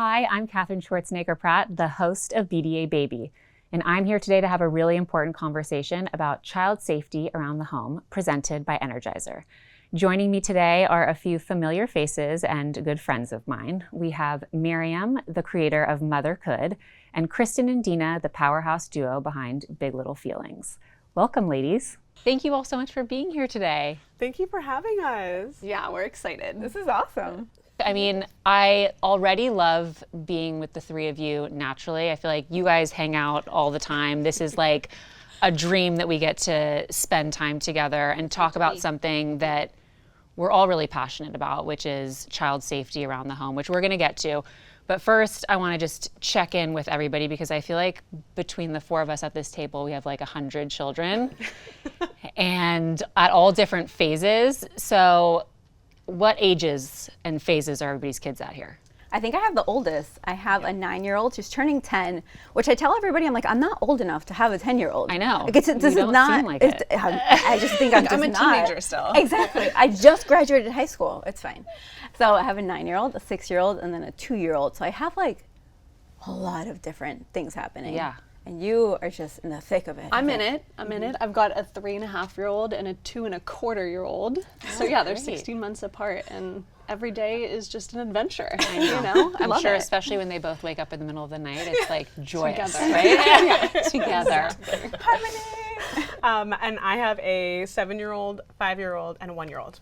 Hi, I'm Katherine Schwarzenegger-Pratt, the host of BDA Baby, and I'm here today to have a really important conversation about child safety around the home, presented by Energizer. Joining me today are a few familiar faces and good friends of mine. We have Myriam, the creator of MotherCould, and Kristin and Deena, the powerhouse duo behind Big Little Feelings. Welcome, ladies. Thank you all so much for being here today. Thank you for having us. Yeah, we're excited. This is awesome. I mean, I already love being with the three of you naturally. I feel like you guys hang out all the time. This is like a dream that we get to spend time together and talk about something that we're all really passionate about, which is child safety around the home, which we're gonna get to. But first, I wanna just check in with everybody because I feel like between the four of us at this table, we have like 100 children and at all different phases. So what ages and phases are everybody's kids at here? I think I have the oldest. I have a 9-year-old. She's turning 10, which I tell everybody, I'm like, I'm not old enough to have a 10-year-old. I know. Like, this is don't not. seem like it. I just think I'm just I'm a not. teenager still. Exactly. I just graduated high school. It's fine. So I have a 9-year-old, a 6-year-old, and then a 2-year-old. So I have like a lot of different things happening. Yeah. And you are just in the thick of it. I'm in it. I've got a 3.5-year-old and a 2.25-year-old. So yeah, they're 16 months apart, and every day is just an adventure. I know. I I'm love sure, it. especially when they both wake up in the middle of the night, it's like joyous, Together. right? Together. Harmony. And I have a 7-year-old, 5-year-old, and a 1-year-old.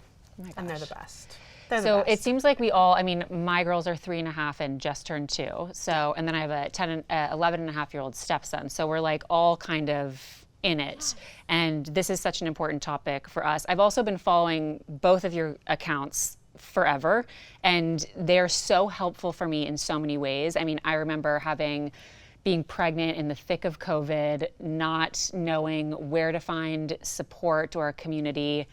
And they're the best. They're So the best. it seems like we all, I mean, my girls are 3.5 and just turned 2. So, and then I have a 11.5-year-old stepson. So we're like all kind of in it. And this is such an important topic for us. I've also been following both of your accounts forever, and they're so helpful for me in so many ways. I mean, I remember being pregnant in the thick of COVID, not knowing where to find support or a community,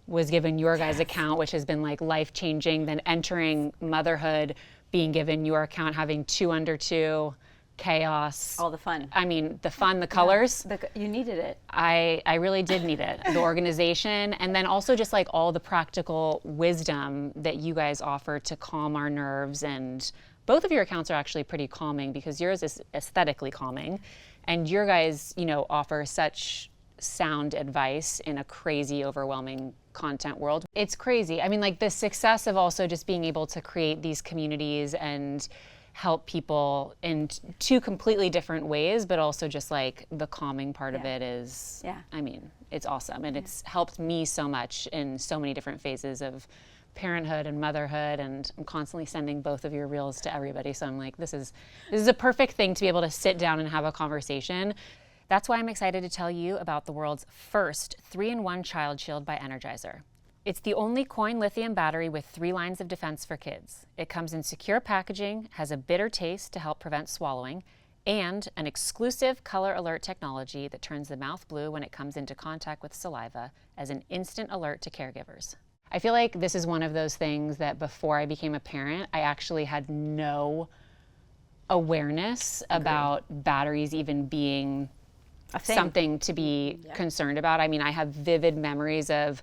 was given your guys' account, which has been like life-changing, then entering motherhood, being given your account, having 2 under 2, chaos. all the fun. I mean, the fun, the colors. You needed it. I really did need it. The organization, and then also just like all the practical wisdom that you guys offer to calm our nerves. And both of your accounts are actually pretty calming because yours is aesthetically calming, and your guys, offer such sound advice in a crazy, overwhelming content world. It's crazy. I mean, like the success of also just being able to create these communities and help people in 2 completely different ways, but also just like the calming part of it is, I mean, it's awesome. And it's helped me so much in so many different phases of parenthood and motherhood, and I'm constantly sending both of your reels to everybody. So I'm like, this is a perfect thing to be able to sit down and have a conversation. That's why I'm excited to tell you about the world's first 3-in-1 child shield by Energizer. It's the only coin lithium battery with 3 lines of defense for kids. It comes in secure packaging, has a bitter taste to help prevent swallowing, and an exclusive color alert technology that turns the mouth blue when it comes into contact with saliva as an instant alert to caregivers. I feel like this is one of those things that before I became a parent, I actually had no awareness about batteries even being something to be concerned about. I mean, I have vivid memories of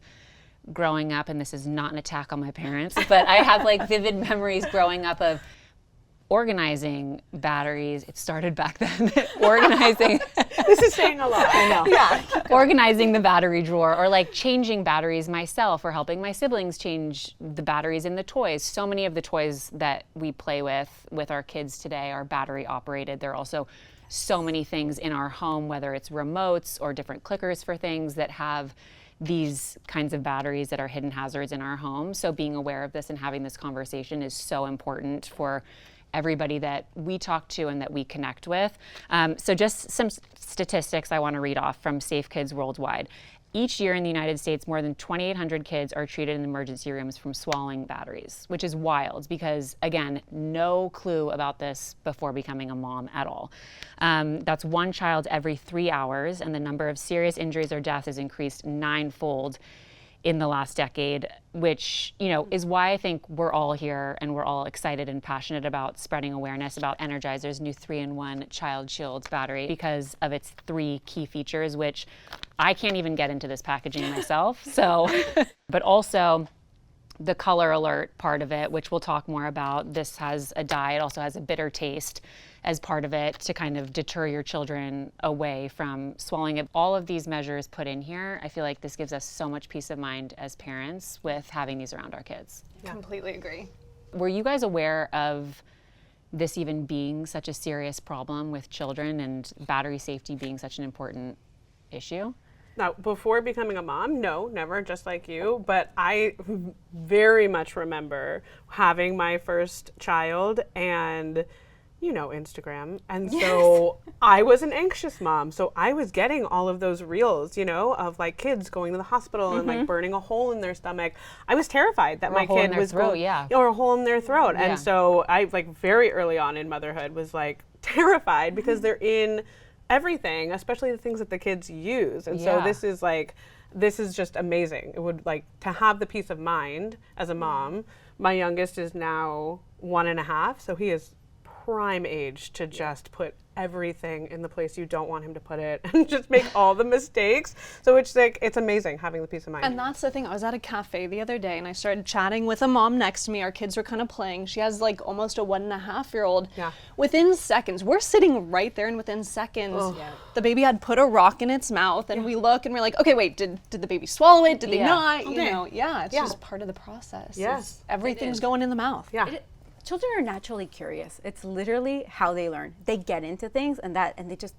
growing up, and this is not an attack on my parents, but I have like vivid memories growing up of organizing batteries. It started back then. Organizing. This is saying a lot. I know. Yeah. Organizing the battery drawer, or like changing batteries myself, or helping my siblings change the batteries in the toys. So many of the toys that we play with our kids today are battery operated. There are also so many things in our home, whether it's remotes or different clickers for things that have these kinds of batteries that are hidden hazards in our home. So being aware of this and having this conversation is so important for everybody that we talk to and that we connect with. So just some statistics I want to read off from Safe Kids Worldwide. Each year in the United States, more than 2,800 kids are treated in emergency rooms from swallowing batteries, which is wild because, again, no clue about this before becoming a mom at all. That's 1 child every 3 hours, and the number of serious injuries or death has increased 9-fold in the last decade, which, is why I think we're all here and we're all excited and passionate about spreading awareness about Energizer's new 3-in-1 Child Shield battery because of its 3 key features, which I can't even get into this packaging myself. So, but also the color alert part of it, which we'll talk more about. This has a dye, it also has a bitter taste as part of it to kind of deter your children away from swallowing it. All of these measures put in here, I feel like this gives us so much peace of mind as parents with having these around our kids. Yeah. Completely agree. Were you guys aware of this even being such a serious problem with children and battery safety being such an important issue? Now, before becoming a mom, no, never, just like you. But I very much remember having my first child and, you know, Instagram. And so I was an anxious mom. So I was getting all of those reels, you know, of like kids going to the hospital and like burning a hole in their stomach. I was terrified that my kid was going, or a hole in their throat. Yeah. And so I like very early on in motherhood was like terrified because they're in everything, especially the things that the kids use. And so this is just amazing. It would like to have the peace of mind as a mom. My youngest is now 1.5, so he is prime age to just put everything in the place you don't want him to put it and just make all the mistakes. So it's like, it's amazing having the peace of mind. And that's the thing. I was at a cafe the other day and I started chatting with a mom next to me. Our kids were kind of playing. She has like almost a 1.5-year-old. Yeah. Within seconds, we're sitting right there, and within seconds, the baby had put a rock in its mouth, and we look and we're like, okay, wait, did the baby swallow it? Did they not? Okay. You know, it's just part of the process. Yes. Everything's going in the mouth. Yeah. Children are naturally curious. It's literally how they learn. They get into things and they just,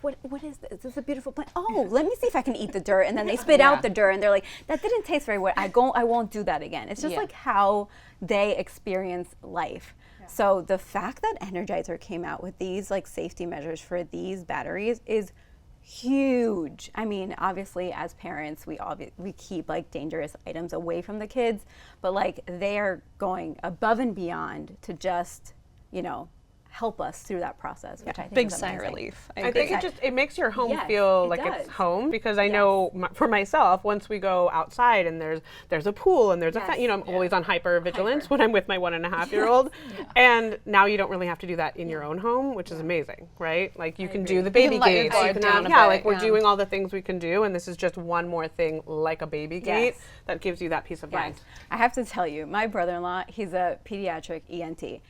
what is this? This is a beautiful plant. Oh, let me see if I can eat the dirt. And then they spit out the dirt and they're like, that didn't taste very well. I won't do that again. It's just like how they experience life. Yeah. So the fact that Energizer came out with these like safety measures for these batteries is huge. I mean, obviously as parents, we keep like dangerous items away from the kids, but like they're going above and beyond to just, you know, help us through that process, which I think big is sigh of amazing. relief. I think it makes your home Yes, feel it like does. it's home, because I know for myself, once we go outside and there's a pool and there's Yes. you know, I'm always on hyper vigilance when I'm with my 1.5-year-old. And now you don't really have to do that in your own home, which is amazing, right? Like you can do the baby let your gates. guard You can down a have, bit, like we're yeah. doing all the things we can do, and this is just one more thing like a baby gate Yes. that gives you that peace of mind. Yes. I have to tell you, my brother-in-law, he's a pediatric ENT.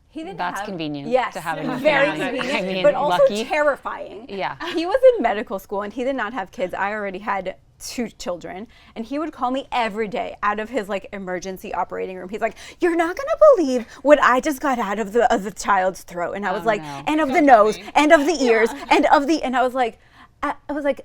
He didn't That's have, convenient yes, to have in the very family. convenient, I mean, but also lucky. terrifying. Yeah. He was in medical school and he did not have kids. I already had 2 children, and he would call me every day out of his like emergency operating room. He's like, "You're not gonna believe what I just got out of the child's throat," and I was like, no. "And of the nose, and of the ears, and of the," and I was like,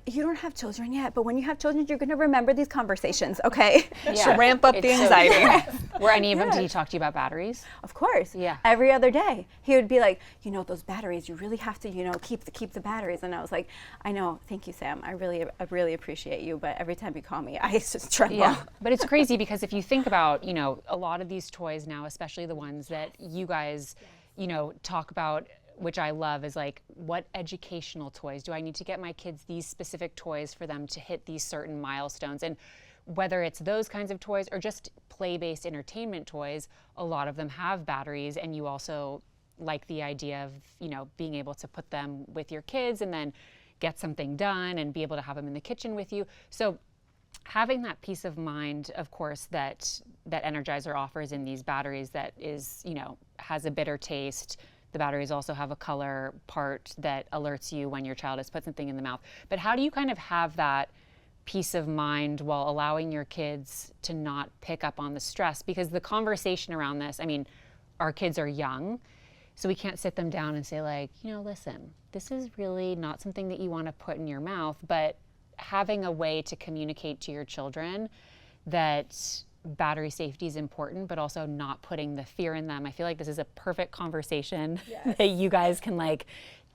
"You don't have children yet, but when you have children, you're gonna remember these conversations, okay?" To ramp up the It's so anxiety. Were any of them, did he talk to you about batteries? Of course. Yeah. Every other day, he would be like, "You know, those batteries. You really have to, you know, keep the batteries." And I was like, "I know. Thank you, Sam. I really appreciate you. But every time you call me, I just tremble." Yeah, but it's crazy because if you think about, you know, a lot of these toys now, especially the ones that you guys, you know, talk about, which I love, is like, what educational toys do I need to get my kids, these specific toys for them to hit these certain milestones? And whether it's those kinds of toys or just play-based entertainment toys, a lot of them have batteries, and you also like the idea of, you know, being able to put them with your kids and then get something done and be able to have them in the kitchen with you. So having that peace of mind, of course, that Energizer offers in these batteries, that is, you know, has a bitter taste. The batteries also have a color part that alerts you when your child has put something in the mouth. But how do you kind of have that peace of mind while allowing your kids to not pick up on the stress? Because the conversation around this, I mean, our kids are young, so we can't sit them down and say like, you know, listen, this is really not something that you want to put in your mouth, but having a way to communicate to your children that battery safety is important, but also not putting the fear in them. I feel like this is a perfect conversation that you guys can like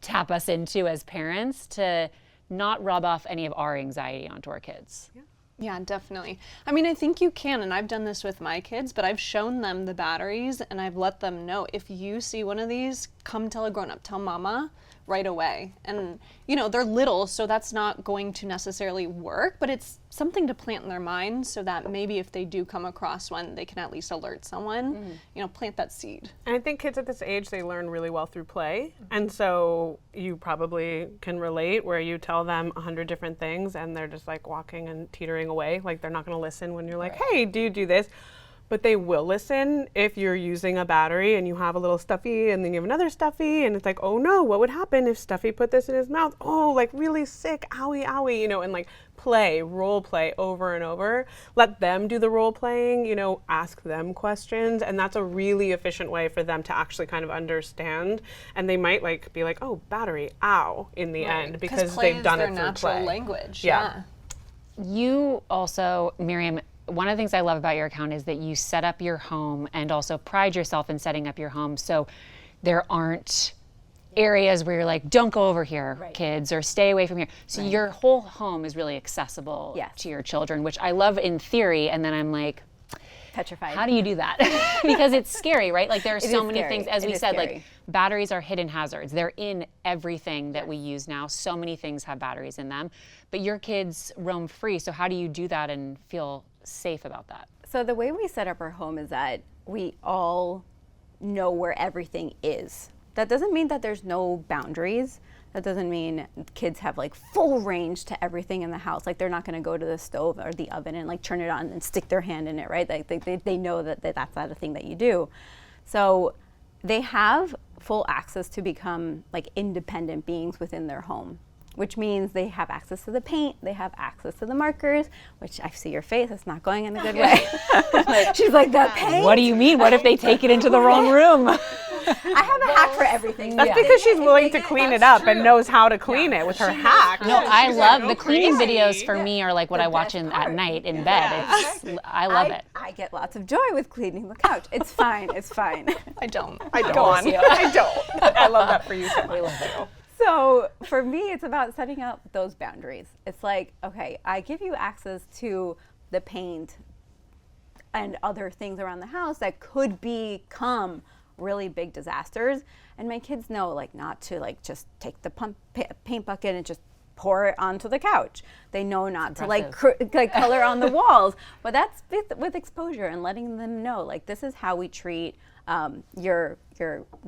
tap us into as parents to not rub off any of our anxiety onto our kids. Yeah, definitely. I mean, I think you can, and I've done this with my kids, but I've shown them the batteries and I've let them know, if you see one of these, come tell a grown-up, tell mama right away. And, you know, they're little, so that's not going to necessarily work, but it's something to plant in their mind so that maybe if they do come across one, they can at least alert someone, you know, plant that seed. And I think kids at this age, they learn really well through play. And so you probably can relate where you tell them 100 different things and they're just like walking and teetering away. Like they're not gonna listen when you're like, hey, do you do this? But they will listen if you're using a battery and you have a little Stuffy and then you have another Stuffy and it's like, oh no, what would happen if Stuffy put this in his mouth? Oh, like really sick, owie, owie, you know, and like play, role play over and over. Let them do the role playing, you know, ask them questions. And that's a really efficient way for them to actually kind of understand. And they might like be like, oh, battery, ow, in the end, because they've done it through natural play. Language. Yeah. You also, Myriam, one of the things I love about your account is that you set up your home and also pride yourself in setting up your home so there aren't areas where you're like, don't go over here, kids, or stay away from here. So your whole home is really accessible to your children, which I love in theory, and then I'm like, Petrified. how do you do that? Because it's scary, right? Like there are so many things, as we said, scary. like batteries are hidden hazards. They're in everything that we use now. So many things have batteries in them, but your kids roam free. So how do you do that and feel safe about that? So the way we set up our home is that we all know where everything is. That doesn't mean that there's no boundaries. That doesn't mean kids have like full range to everything in the house. Like they're not going to go to the stove or the oven and like turn it on and stick their hand in it, right? Like they know that that's not a thing that you do. So they have full access to become like independent beings within their home, which means they have access to the paint, they have access to the markers, which I see your face, it's not going in a good way. She's like, that paint? What do you mean? What if they take it into the wrong room? I have a hack for everything. That's because she's willing to clean it up and knows how to clean it with her hack. No, I love the cleaning videos for me are like what I watch at night in bed. I love it. I get lots of joy with cleaning the couch. It's fine, it's fine. I don't. I don't. I don't. I love that for you so much. So for me, it's about setting up those boundaries. It's like, okay, I give you access to the paint and other things around the house that could become really big disasters, and my kids know like not to like just take the paint bucket and just pour it onto the couch. They know not to like color on the walls, but that's with exposure and letting them know like this is how we treat your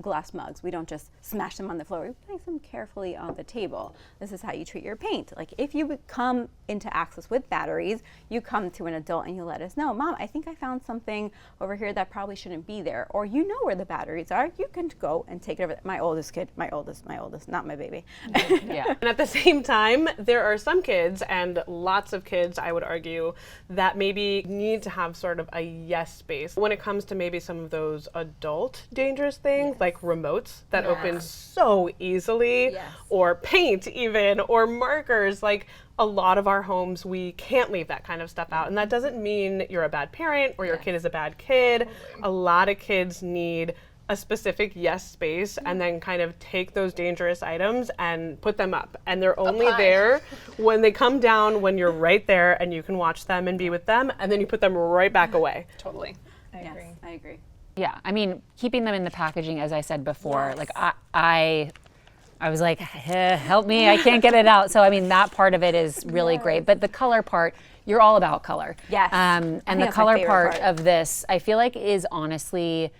glass mugs. We don't just smash them on the floor. We place them carefully on the table. This is how you treat your paint. Like if you come into access with batteries, you come to an adult and you let us know, Mom, I think I found something over here that probably shouldn't be there. Or you know where the batteries are. You can go and take it over. My oldest kid, my oldest, not my baby. Yeah. And at the same time, there are some kids, and lots of kids, I would argue, that maybe need to have sort of a yes space when it comes to maybe some of those adult dangerous things like remotes that open so easily, or paint even, or markers. Like a lot of our homes, we can't leave that kind of stuff out. And that doesn't mean you're a bad parent or your kid is a bad kid. A lot of kids need a specific yes space and then kind of take those dangerous items and put them up. And they're only there when they come down, when you're right there and you can watch them and be with them, and then you put them right back away. Totally. I agree. Yeah, I mean, keeping them in the packaging, as I said before, like I was like, help me, I can't get it out. So I mean, that part of it is really great. But the color part, you're all about color. Yes. And the color part of this, I feel like is honestly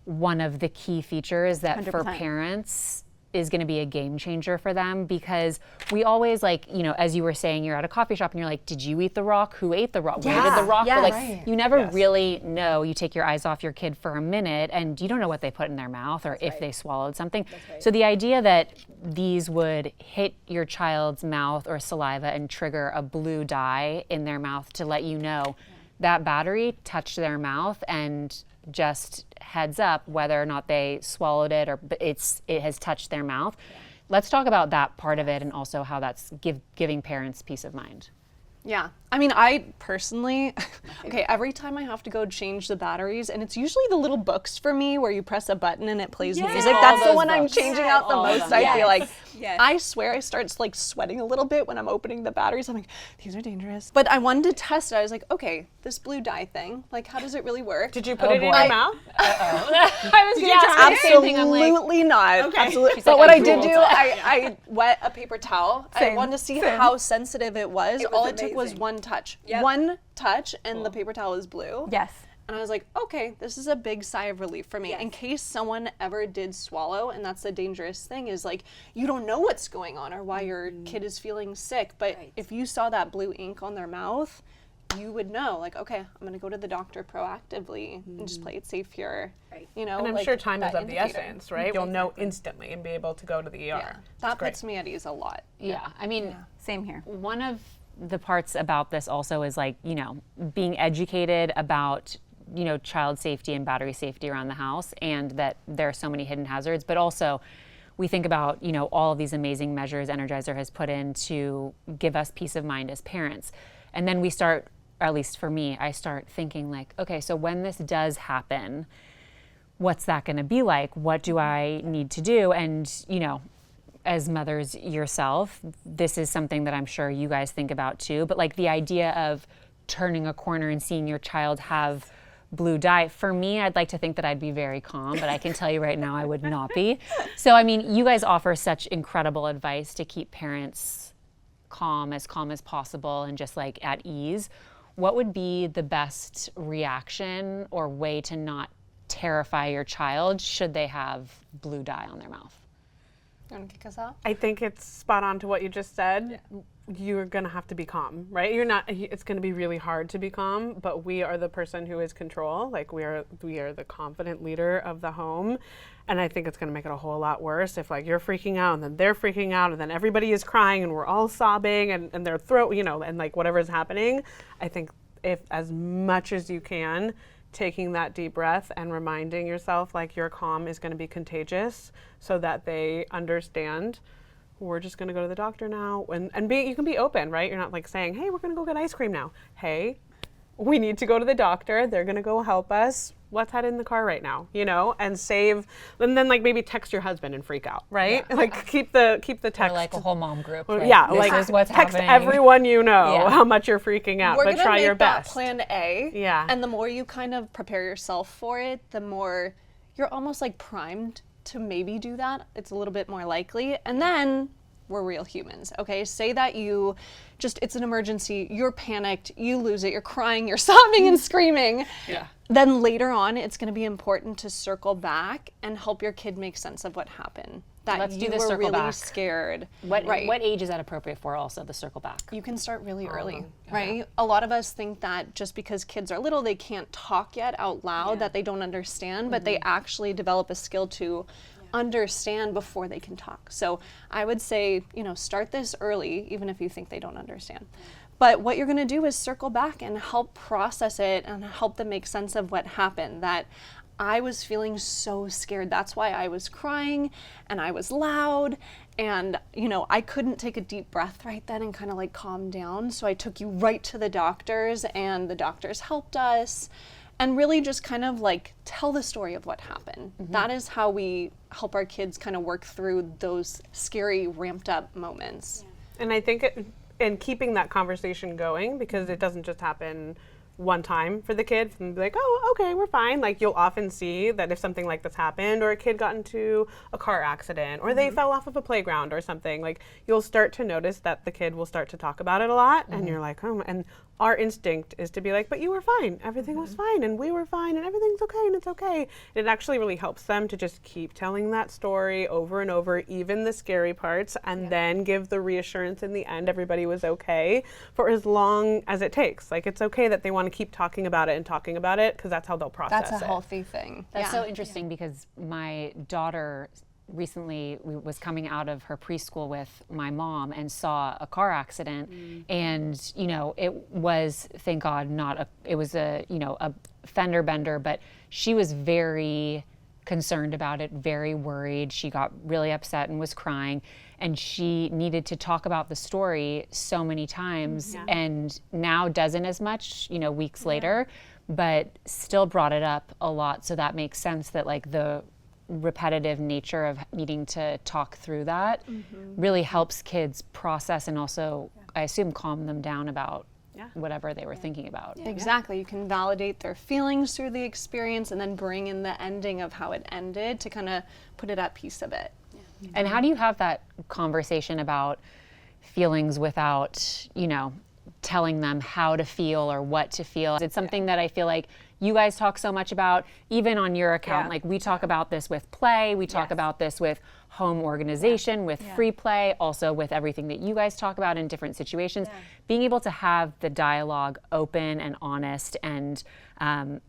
one of the key features that 100%. For parents is going to be a game changer for them, because we always like, you know, as you were saying, you're at a coffee shop and you're like, did you eat the rock? Who ate the rock? Where did the rock go? Like you never really know. You take your eyes off your kid for a minute and you don't know what they put in their mouth or if they swallowed something. So the idea that these would hit your child's mouth or saliva and trigger a blue dye in their mouth to let you know that battery touched their mouth, and just heads up whether or not they swallowed it or it has touched their mouth. Let's talk about that part of it and also how that's giving parents peace of mind. Yeah. I mean, I personally, every time I have to go change the batteries, and it's usually the little books for me where you press a button and it plays music. That's the one I'm changing out the most, I feel like. I swear I start like sweating a little bit when I'm opening the batteries. I'm like, these are dangerous. But I wanted to test it. I was like, okay, this blue dye thing, like how does it really work? Did you put it in your mouth? I was going to ask the same thing. I'm like, absolutely not. Okay. Absolutely. She's But like, what I I did Googled do, it. I wet a paper towel. I wanted to see how sensitive it was. All it took was one touch. Yep. One touch and the paper towel is blue. Yes. And I was like, okay, this is a big sigh of relief for me. Yes. In case someone ever did swallow, and that's the dangerous thing is like, you don't know what's going on or why your kid is feeling sick. But if you saw that blue ink on their mouth, you would know, like, okay, I'm gonna go to the doctor proactively and just play it safe here. Right. You know, And I'm like, sure time is that of the indicator. essence, right? You'll know instantly and be able to go to the ER. Yeah. That puts me at ease a lot. Yeah. I mean, Same here. one of the parts about this also is like, you know, being educated about, you know, child safety and battery safety around the house, and that there are so many hidden hazards, but also we think about, you know, all of these amazing measures Energizer has put in to give us peace of mind as parents. And then we start, or at least for me, I start thinking like, okay, so when this does happen, what's that going to be like? What do I need to do? And, you know, as mothers yourself, this is something that I'm sure you guys think about too, but like the idea of turning a corner and seeing your child have blue dye, for me, I'd like to think that I'd be very calm, but I can tell you right now I would not be. So, I mean, you guys offer such incredible advice to keep parents calm as possible and just like at ease. What would be the best reaction or way to not terrify your child should they have blue dye on their mouth? You want to kick us out? I think it's spot on to what you just said. You're gonna have to be calm, right? It's gonna be really hard to be calm, but we are the person who is control. Like we are the confident leader of the home. And I think it's gonna make it a whole lot worse if like you're freaking out and then they're freaking out and then everybody is crying and we're all sobbing and their throat, you know, and like whatever's happening. I think if as much as you can, taking that deep breath and reminding yourself like your calm is gonna be contagious so that they understand we're just going to go to the doctor now. And you can be open, right? You're not like saying, hey, we're going to go get ice cream now. Hey, we need to go to the doctor. They're going to go help us. Let's head in the car right now, you know, and then like maybe text your husband and freak out, right? Yeah. Like keep the text. Or like a whole mom group. Like, yeah, this like is what's text happening. everyone you know how much you're freaking out, but try your best. We're gonna make that plan A. Yeah. And the more you kind of prepare yourself for it, the more you're almost like primed to maybe do that. It's a little bit more likely. And then we're real humans, okay? Say that it's an emergency, you're panicked, you lose it, you're crying, you're sobbing and screaming. Yeah. Then later on, it's gonna be important to circle back and help your kid make sense of what happened. That Let's you do the were circle really back. scared. What age is that appropriate for also, the circle back? You can start really early, right? A lot of us think that just because kids are little, they can't talk yet out loud, that they don't understand, but they actually develop a skill to understand before they can talk. So I would say, you know, start this early, even if you think they don't understand. But what you're going to do is circle back and help process it and help them make sense of what happened. That I was feeling so scared. That's why I was crying and I was loud. And, you know, I couldn't take a deep breath right then and kind of like calm down. So I took you right to the doctors and the doctors helped us. And really just kind of like tell the story of what happened. That is how we help our kids kind of work through those scary ramped up moments. Yeah. And I think and keeping that conversation going, because it doesn't just happen one time for the kids and be like, oh, okay, we're fine. Like you'll often see that if something like this happened or a kid got into a car accident or they fell off of a playground or something, like you'll start to notice that the kid will start to talk about it a lot and you're like, oh, and our instinct is to be like, but you were fine. Everything was fine and we were fine and everything's okay and it's okay. It actually really helps them to just keep telling that story over and over, even the scary parts, and then give the reassurance in the end everybody was okay for as long as it takes. Like it's okay that they want to keep talking about it because that's how they'll process it. That's a healthy thing. That's so interesting because my daughter recently was coming out of her preschool with my mom and saw a car accident and you know it was, thank God, it was a fender bender, but she was very concerned about it, very worried. She got really upset and was crying, and she needed to talk about the story so many times and now doesn't as much, you know, weeks later, but still brought it up a lot. So that makes sense that like the repetitive nature of needing to talk through that really helps kids process and also, I assume, calm them down about whatever they were thinking about. Exactly. You can validate their feelings through the experience and then bring in the ending of how it ended to kind of put it at peace a bit. And how do you have that conversation about feelings without, you know, telling them how to feel or what to feel. It's something that I feel like you guys talk so much about, even on your account. Like we talk about this with play, we talk about this with home organization, with free play, also with everything that you guys talk about in different situations. Being able to have the dialogue open and honest, and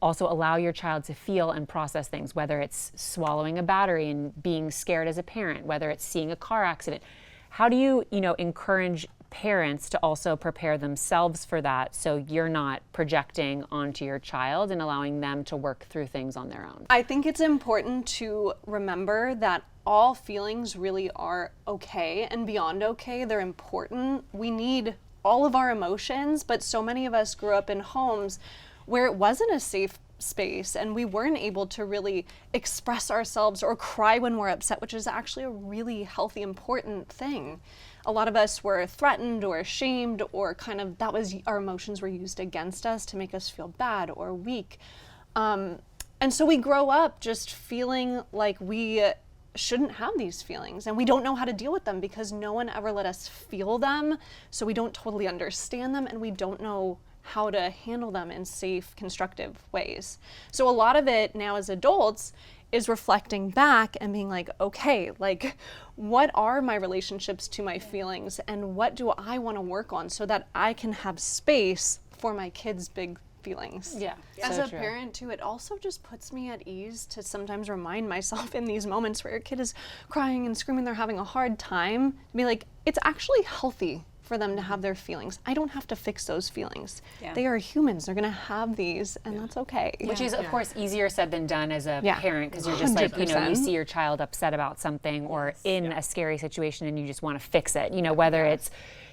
also allow your child to feel and process things, whether it's swallowing a battery and being scared as a parent, whether it's seeing a car accident. How do you, encourage parents to also prepare themselves for that, so you're not projecting onto your child and allowing them to work through things on their own? I think it's important to remember that all feelings really are okay and beyond okay. They're important. We need all of our emotions, but so many of us grew up in homes where it wasn't a safe space and we weren't able to really express ourselves or cry when we're upset, which is actually a really healthy, important thing. A lot of us were threatened or ashamed, or kind of that was our emotions were used against us to make us feel bad or weak. And so we grow up just feeling like we shouldn't have these feelings, and we don't know how to deal with them because no one ever let us feel them, so we don't totally understand them, and we don't know how to handle them in safe, constructive ways. So a lot of it now as adults is reflecting back and being like, okay, like what are my relationships to my feelings, and what do I want to work on so that I can have space for my kids' big feelings. Yeah. As so a true. parent too, it also just puts me at ease to sometimes remind myself in these moments where your kid is crying and screaming, they're having a hard time, to be like, it's actually healthy for them to have their feelings. I don't have to fix those feelings. They are humans. They're gonna have these, and that's okay. Which is, of course, easier said than done as a parent, because you're just 100%. like, you see your child upset about something or in a scary situation and you just want to fix it. Whether it's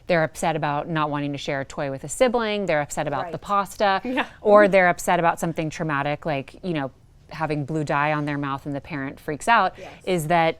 they're upset about not wanting to share a toy with a sibling, they're upset about the pasta, or they're upset about something traumatic like, having blue dye on their mouth and the parent freaks out, is that,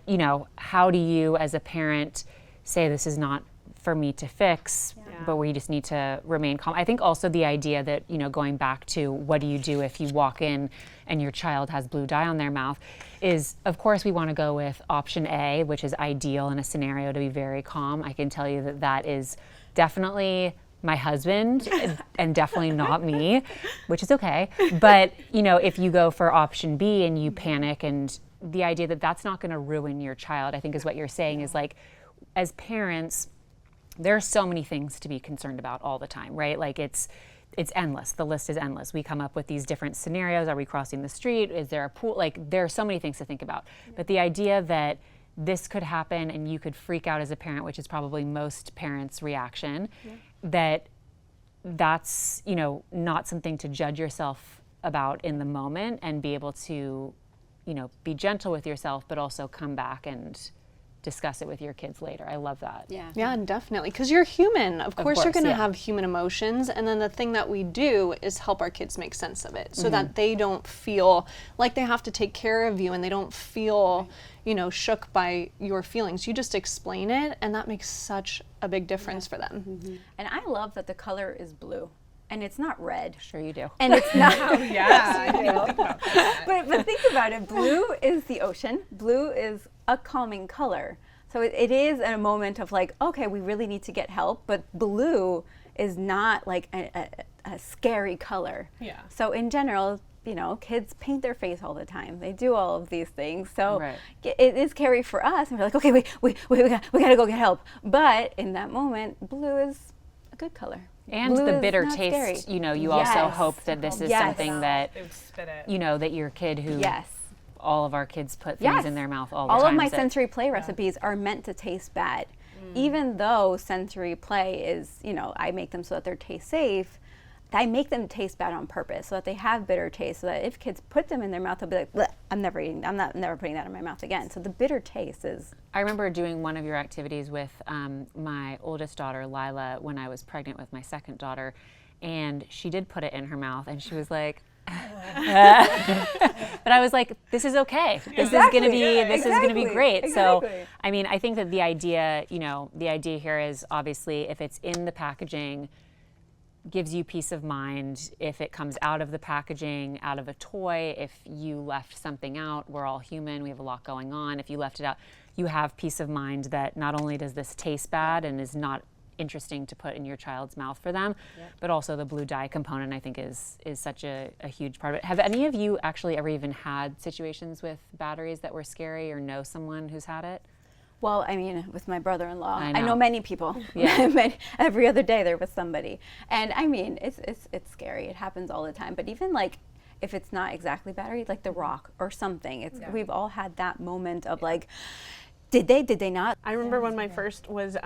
how do you as a parent say this is not for me to fix, but we just need to remain calm. I think also the idea that, going back to what do you do if you walk in and your child has blue dye on their mouth, is of course we want to go with option A, which is ideal in a scenario to be very calm. I can tell you that that is definitely my husband and definitely not me, which is okay. But, if you go for option B and you panic, and the idea that that's not going to ruin your child, I think is what you're saying, is like, as parents, there are so many things to be concerned about all the time, right? Like it's endless. The list is endless. We come up with these different scenarios. Are we crossing the street? Is there a pool? Like there are so many things to think about. But the idea that this could happen and you could freak out as a parent, which is probably most parents' reaction, that's, not something to judge yourself about in the moment, and be able to, be gentle with yourself, but also come back and discuss it with your kids later. I love that. Yeah, definitely. Because you're human. Of course you're course, going to have human emotions. And then the thing that we do is help our kids make sense of it, so that they don't feel like they have to take care of you, and they don't feel, shook by your feelings. You just explain it, and that makes such a big difference for them. And I love that the color is blue. And it's not red. Sure you do. And it's not. I But think about it. Blue is the ocean. Blue is a calming color. So it is a moment of like, okay, we really need to get help. But blue is not like a scary color. Yeah. So in general, kids paint their face all the time. They do all of these things. So it is scary for us. And we're like, okay, we got to go get help. But in that moment, blue is a good color. And Blue the is bitter not taste, scary. you also hope that this is something that, They would spit it. that your kid who, all of our kids put things in their mouth all the all time. of my sensory play recipes are meant to taste bad. Even though sensory play is, I make them so that they taste safe, I make them taste bad on purpose so that they have bitter taste, so that if kids put them in their mouth, they'll be like, bleh, I'm never putting that in my mouth again. So the bitter taste is. I remember doing one of your activities with my oldest daughter, Lila, when I was pregnant with my second daughter, and she did put it in her mouth, and she was like, but I was like, this is okay. This is gonna be great. So, I mean, I think that the idea here is obviously if it's in the packaging, gives you peace of mind. If it comes out of the packaging, out of a toy, if you left something out, we're all human, we have a lot going on. If you left it out, you have peace of mind that not only does this taste bad and is not interesting to put in your child's mouth for them. But also the blue dye component, I think, is such a huge part of it. Have any of you actually ever even had situations with batteries that were scary, or know someone who's had it? Well, I mean, with my brother-in-law, I I know know. many people. Yeah. Every other day there was somebody. And I mean, it's scary. It happens all the time. But even like, if it's not exactly battery, like The Rock or something, we've all had that moment of like, did they not? I remember when my first was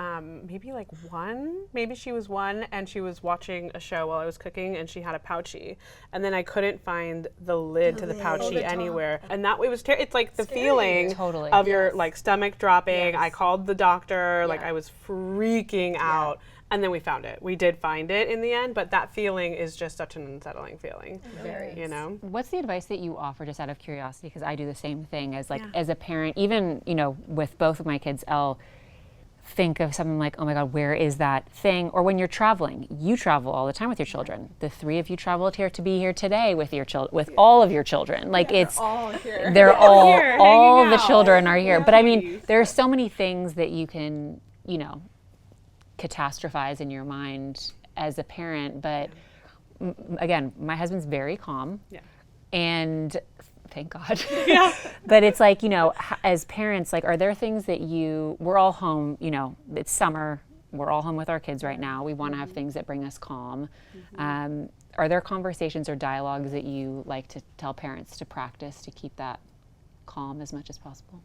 maybe like 1, maybe she was 1, and she was watching a show while I was cooking, and she had a pouchie, and then I couldn't find the lid to the pouchie anywhere, and that it was it's like the feeling Totally. of your like stomach dropping. I called the doctor, like I was freaking out. And then we found it. We did find it in the end, but that feeling is just such an unsettling feeling. Very. You know? What's the advice that you offer, just out of curiosity, because I do the same thing as like as a parent, even, you know, with both of my kids, I'll think of something like, oh my God, where is that thing? Or when you're traveling, you travel all the time with your children. The 3 of you traveled here to be here today with your children, with all of your children. Like it's, All here. they're all, here, all hanging the out. children are here. But I mean, there are so many things that you can, you know, catastrophize in your mind as a parent. But again, my husband's very calm. And thank God. But it's like, you know, as parents, like, are there things that we're all home, you know, it's summer, we're all home with our kids right now. We want to have things that bring us calm. Are there conversations or dialogues that you like to tell parents to practice to keep that calm as much as possible?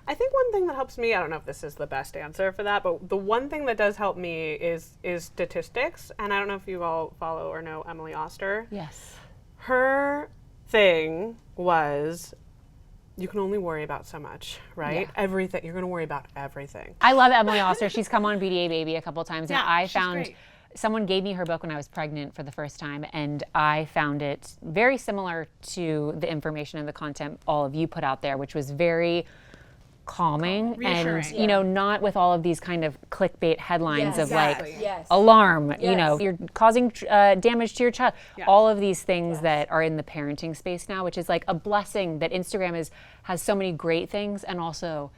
I think one thing that helps me, I don't know if this is the best answer for that, but the one thing that does help me is statistics. And I don't know if you all follow or know Emily Oster. Yes. Her thing was, you can only worry about so much, right? Everything, you're going to worry about everything. I love Emily Oster. She's come on BDA Baby a couple times, and I she's found great. someone gave me her book when I was pregnant for the first time, and I found it very similar to the information and the content all of you put out there, which was very calming and, you know, not with all of these kind of clickbait headlines of like alarm, you know, you're causing damage to your child. All of these things that are in the parenting space now, which is like a blessing that Instagram has so many great things, and also,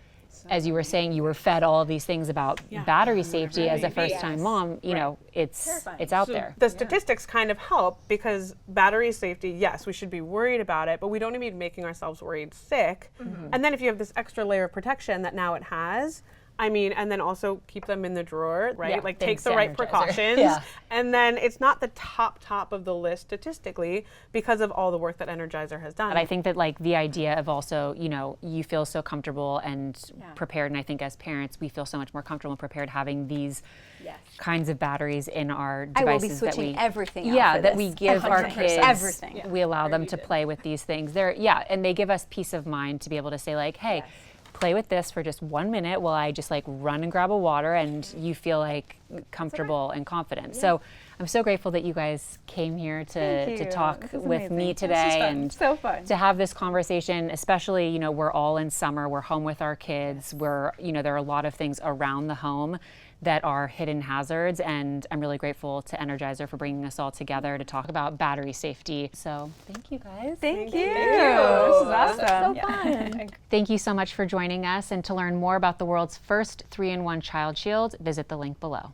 as you were saying, you were fed all of these things about battery safety as a first-time mom. You know, it's out there. The statistics kind of help, because battery safety, yes, we should be worried about it, but we don't need to be making ourselves worried sick. And then if you have this extra layer of protection that now it has, I mean, and then also keep them in the drawer, right? Yeah, like thanks take the to right Energizer. precautions. And then it's not the top of the list statistically because of all the work that Energizer has done. But I think that like the idea of also, you know, you feel so comfortable and prepared, and I think as parents, we feel so much more comfortable and prepared having these kinds of batteries in our devices. I will be switching everything out for that this. we give our 100%. kids. Everything. We allow them to play with these things. And they give us peace of mind to be able to say like, hey, play with this for just 1 minute while I just like run and grab a water, and you feel like comfortable and confident. So I'm so grateful that you guys came here to talk with me today and so fun to have this conversation, especially, you know, we're all in summer, we're home with our kids, you know, there are a lot of things around the home that are hidden hazards, and I'm really grateful to Energizer for bringing us all together to talk about battery safety. So thank you guys. Thank you. This is awesome. So fun. Thank you so much for joining us, and to learn more about the world's first 3-in-1 child shield, visit the link below.